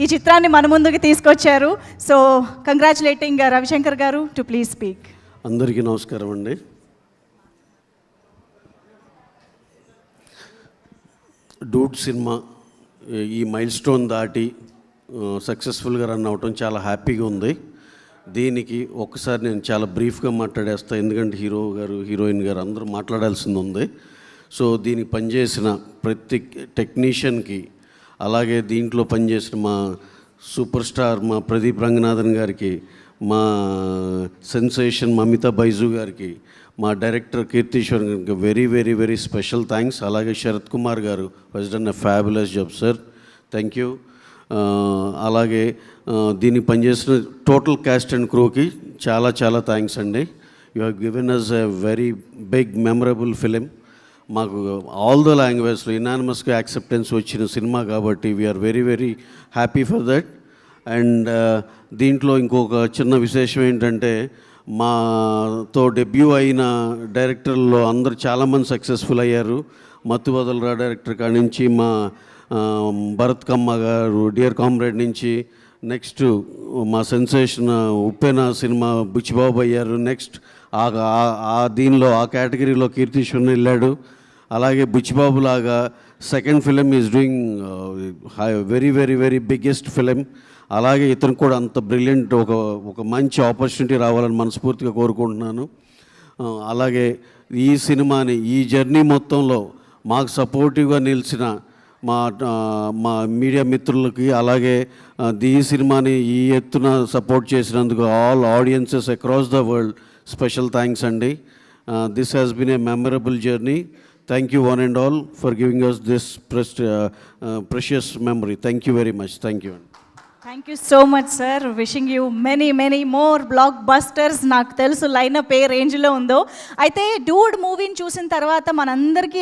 ఈ చిత్రాన్ని మన ముందుకు తీసుకొచ్చారు. సో కంగ్రాచులేటింగ్ రవిశంకర్ గారు టు ప్లీజ్ స్పీక్. అందరికీ నమస్కారం అండి. డూడ్ సినిమా ఈ మైల్ స్టోన్ దాటి సక్సెస్ఫుల్గా రన్ అవటం చాలా హ్యాపీగా ఉంది. దీనికి ఒక్కసారి నేను చాలా బ్రీఫ్గా మాట్లాడేస్తాను, ఎందుకంటే హీరో గారు హీరోయిన్ గారు అందరూ మాట్లాడాల్సింది ఉంది. సో దీనికి పనిచేసిన ప్రతి టెక్నీషియన్కి, అలాగే దీంట్లో పనిచేసిన మా సూపర్ స్టార్ మా ప్రదీప్ రంగనాథన్ గారికి, మా సెన్సేషన్ మమితా బైజు గారికి, మా డైరెక్టర్ కీర్తీశ్వర్ గారికి very very very special thanks. అలాగే శరత్ కుమార్ గారు has done a fabulous job sir, thank you. అలాగే దీనికి పనిచేసిన టోటల్ క్యాస్ట్ అండ్ క్రూకి చాలా చాలా థ్యాంక్స్ అండి. You have given us a very big memorable film. మాకు ఆల్ ద లాంగ్వేజ్లో ఇనానిమస్గా యాక్సెప్టెన్స్ వచ్చిన సినిమా కాబట్టి we are very very happy for that. And దీంట్లో ఇంకొక చిన్న విశేషం ఏంటంటే, మాతో డెబ్యూ అయిన డైరెక్టర్లో అందరు చాలామంది సక్సెస్ఫుల్ అయ్యారు. మత్తు వదలరా డైరెక్టర్ కాడి నుంచి, మా భరత్ కమ్మ గారు డియర్ కామ్రేడ్ నుంచి, నెక్స్ట్ మా సెన్సేషన్ ఉప్పెన సినిమా బుచ్చిబాబు అయ్యారు. నెక్స్ట్ దీనిలో ఆ కేటగిరీలో కీర్తీశ్వరన్ వెళ్ళాడు. అలాగే బుచ్చిబాబు లాగా second film is doing very very very biggest film. అలాగే ఇతను కూడా అంత బ్రిలియంట్ ఒక మంచి ఆపర్చునిటీ రావాలని మనస్ఫూర్తిగా కోరుకుంటున్నాను. అలాగే ఈ సినిమాని ఈ జర్నీ మొత్తంలో మాకు సపోర్టివ్గా నిలిచిన మా మీడియా మిత్రులకి, అలాగే ఈ సినిమాని ఈ ఎత్తున సపోర్ట్ చేసినందుకు all audiences across the world special thanks అండి. This has been a memorable journey. Thank you one and all for giving us this precious memory. Thank you very much. Thank you. Thank you so much sir. Wishing you many many more black busters. నాకు తెలుసు lineup ఏ రేంజ్లో ఉందో. అయితే Dude మూవీని చూసిన తర్వాత మనందరికీ